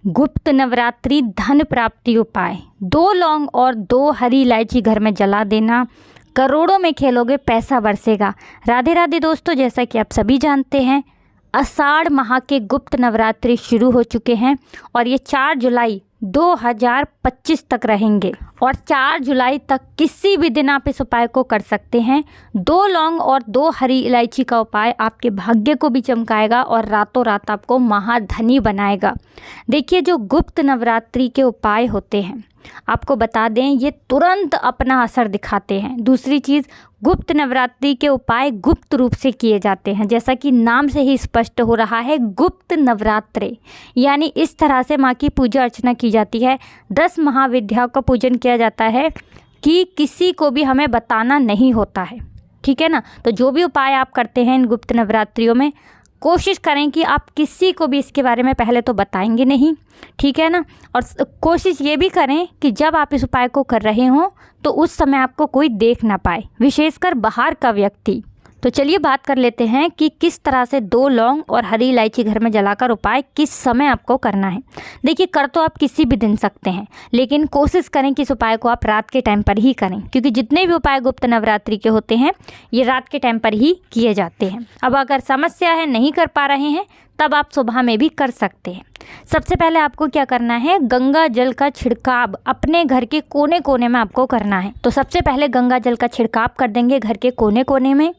गुप्त नवरात्रि धन प्राप्ति उपाय। 2 लौंग और 2 हरी इलायची घर में जला देना, करोड़ों में खेलोगे, पैसा बरसेगा। राधे राधे दोस्तों, जैसा कि आप सभी जानते हैं आषाढ़ माह के गुप्त नवरात्रि शुरू हो चुके हैं और ये 4 जुलाई 2025 तक रहेंगे और 4 जुलाई तक किसी भी दिन आप इस उपाय को कर सकते हैं। 2 लौंग और 2 हरी इलायची का उपाय आपके भाग्य को भी चमकाएगा और रातों रात आपको महाधनी बनाएगा। देखिए, जो गुप्त नवरात्रि के उपाय होते हैं आपको बता दें ये तुरंत अपना असर दिखाते हैं। दूसरी चीज़, गुप्त नवरात्रि के उपाय गुप्त रूप से किए जाते हैं, जैसा कि नाम से ही स्पष्ट हो रहा है गुप्त नवरात्रि, यानी इस तरह से माँ की पूजा अर्चना की जाती है। 10 महाविद्याओं का पूजन किया जाता है कि किसी को भी हमें बताना नहीं होता है, ठीक है ना। तो जो भी उपाय आप करते हैं इन गुप्त नवरात्रियों में, कोशिश करें कि आप किसी को भी इसके बारे में पहले तो बताएंगे नहीं, ठीक है ना। और कोशिश ये भी करें कि जब आप इस उपाय को कर रहे हों तो उस समय आपको कोई देख ना पाए, विशेषकर बाहर का व्यक्ति। तो चलिए बात कर लेते हैं कि किस तरह से 2 लौंग और हरी इलायची घर में जलाकर उपाय किस समय आपको करना है। देखिए, कर तो आप किसी भी दिन सकते हैं, लेकिन कोशिश करें कि इस उपाय को आप रात के टाइम पर ही करें, क्योंकि जितने भी उपाय गुप्त नवरात्रि के होते हैं ये रात के टाइम पर ही किए जाते हैं। अब अगर समस्या है नहीं कर पा रहे हैं तब आप सुबह में भी कर सकते हैं। सबसे पहले आपको क्या करना है, गंगा जल का छिड़काव अपने घर के कोने कोने में आपको करना है। तो सबसे पहले गंगा जल का छिड़काव कर देंगे घर के कोने कोने में,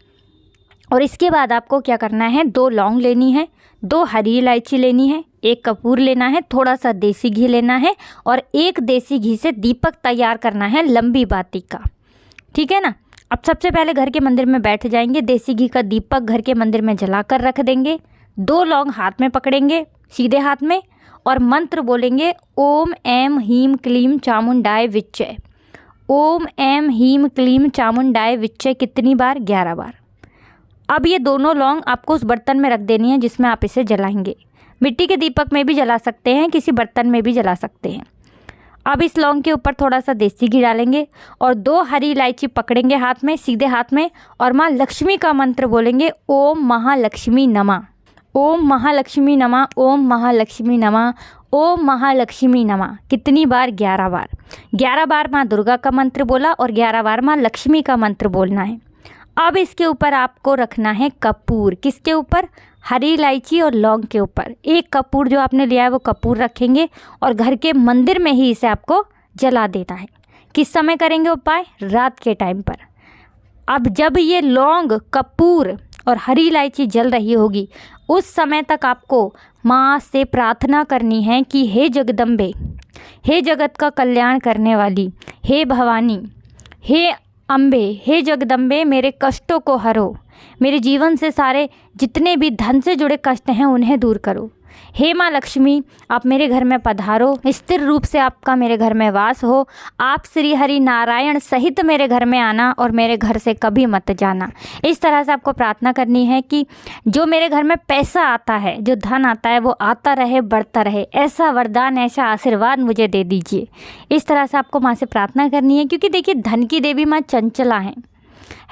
और इसके बाद आपको क्या करना है, 2 लौंग लेनी है, 2 हरी इलायची लेनी है, 1 कपूर लेना है, थोड़ा सा देसी घी लेना है और 1 देसी घी से दीपक तैयार करना है, लंबी बाती का, ठीक है ना। अब सबसे पहले घर के मंदिर में बैठ जाएंगे, देसी घी का दीपक घर के मंदिर में जलाकर रख देंगे, 2 लौंग हाथ में पकड़ेंगे सीधे हाथ में और मंत्र बोलेंगे, ओम ऐं ह्रीं क्लीं चामुंडाय विच्चे। ओम ऐं ह्रीं क्लीं चामुंडाय विच्चे कितनी बार? 11 बार। अब ये दोनों लौंग आपको उस बर्तन में रख देनी है जिसमें आप इसे जलाएंगे। मिट्टी के दीपक में भी जला सकते हैं, किसी बर्तन में भी जला सकते हैं। अब इस लौंग के ऊपर थोड़ा सा देसी घी डालेंगे और 2 हरी इलायची पकड़ेंगे हाथ में, सीधे हाथ में, और माँ लक्ष्मी का मंत्र बोलेंगे, ओम महालक्ष्मी नमः, ओम महालक्ष्मी नमः, ओम महालक्ष्मी नमः, ओम महालक्ष्मी नमः। कितनी बार? 11 बार। 11 बार माँ दुर्गा का मंत्र बोला और 11 बार माँ लक्ष्मी का मंत्र बोलना है। अब इसके ऊपर आपको रखना है कपूर। किसके ऊपर? हरी इलायची और लौंग के ऊपर। 1 कपूर जो आपने लिया है वो कपूर रखेंगे और घर के मंदिर में ही इसे आपको जला देना है। किस समय करेंगे उपाय? रात के टाइम पर। अब जब ये लौंग, कपूर और हरी इलायची जल रही होगी उस समय तक आपको माँ से प्रार्थना करनी है कि हे जगदम्बे, हे जगत का कल्याण करने वाली, हे भवानी, हे अम्बे, हे जगदम्बे, मेरे कष्टों को हरो, मेरे जीवन से सारे जितने भी धन से जुड़े कष्ट हैं उन्हें दूर करो। हे माँ लक्ष्मी, आप मेरे घर में पधारो, स्थिर रूप से आपका मेरे घर में वास हो, आप श्री हरि नारायण सहित मेरे घर में आना और मेरे घर से कभी मत जाना। इस तरह से आपको प्रार्थना करनी है कि जो मेरे घर में पैसा आता है, जो धन आता है वो आता रहे, बढ़ता रहे, ऐसा वरदान, ऐसा आशीर्वाद मुझे दे दीजिए। इस तरह से आपको माँ से प्रार्थना करनी है, क्योंकि देखिए धन की देवी माँ चंचला है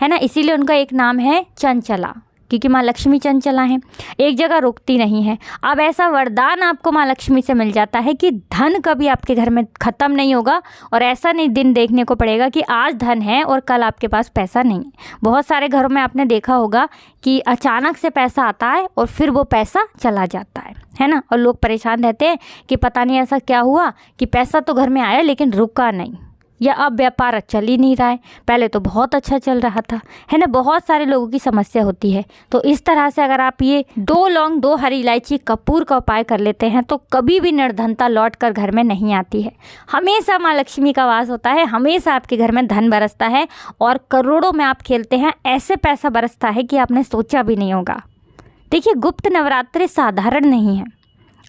ना, इसीलिए उनका एक नाम है चंचला, क्योंकि माँ लक्ष्मी चंचला हैं, एक जगह रुकती नहीं है। अब ऐसा वरदान आपको माँ लक्ष्मी से मिल जाता है कि धन कभी आपके घर में ख़त्म नहीं होगा और ऐसा नहीं दिन देखने को पड़ेगा कि आज धन है और कल आपके पास पैसा नहीं है। बहुत सारे घरों में आपने देखा होगा कि अचानक से पैसा आता है और फिर वो पैसा चला जाता है ना, और लोग परेशान रहते हैं कि पता नहीं ऐसा क्या हुआ कि पैसा तो घर में आया लेकिन रुका नहीं, या अब व्यापार चल ही नहीं रहा है, पहले तो बहुत अच्छा चल रहा था, है ना। बहुत सारे लोगों की समस्या होती है। तो इस तरह से अगर आप ये 2 लौंग, 2 हरी इलायची, कपूर का उपाय कर लेते हैं तो कभी भी निर्धनता लौट कर घर में नहीं आती है। हमेशा माँ लक्ष्मी का वास होता है, हमेशा आपके घर में धन बरसता है और करोड़ों में आप खेलते हैं, ऐसे पैसा बरसता है कि आपने सोचा भी नहीं होगा। देखिए, गुप्त नवरात्रि साधारण नहीं है।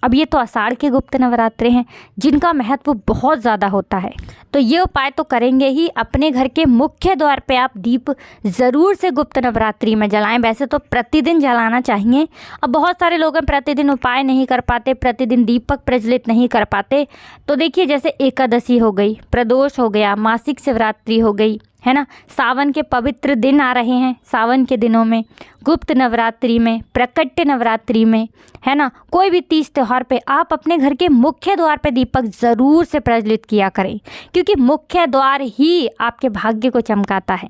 अब ये तो आषाढ़ के गुप्त नवरात्रे हैं जिनका महत्व बहुत ज़्यादा होता है। तो ये उपाय तो करेंगे ही। अपने घर के मुख्य द्वार पे आप दीप ज़रूर से गुप्त नवरात्रि में जलाएं। वैसे तो प्रतिदिन जलाना चाहिए। अब बहुत सारे लोग हैं प्रतिदिन उपाय नहीं कर पाते, प्रतिदिन दीपक प्रज्वलित नहीं कर पाते। तो देखिए, जैसे एकादशी हो गई, प्रदोष हो गया, मासिक शिवरात्रि हो गई, है ना। सावन के पवित्र दिन आ रहे हैं, सावन के दिनों में, गुप्त नवरात्रि में, प्रकट्य नवरात्रि में, है ना, कोई भी तीज त्यौहार पे आप अपने घर के मुख्य द्वार पे दीपक ज़रूर से प्रज्वलित किया करें, क्योंकि मुख्य द्वार ही आपके भाग्य को चमकाता है।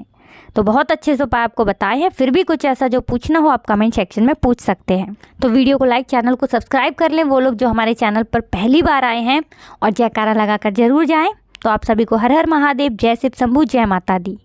तो बहुत अच्छे से उपाय आपको बताए हैं। फिर भी कुछ ऐसा जो पूछना हो आप कमेंट सेक्शन में पूछ सकते हैं। तो वीडियो को लाइक, चैनल को सब्सक्राइब कर लें वो लोग जो हमारे चैनल पर पहली बार आए हैं, और जयकारा लगाकर जरूर जाएं। तो आप सभी को हर हर महादेव, जय शिव शंभू, जय माता दी।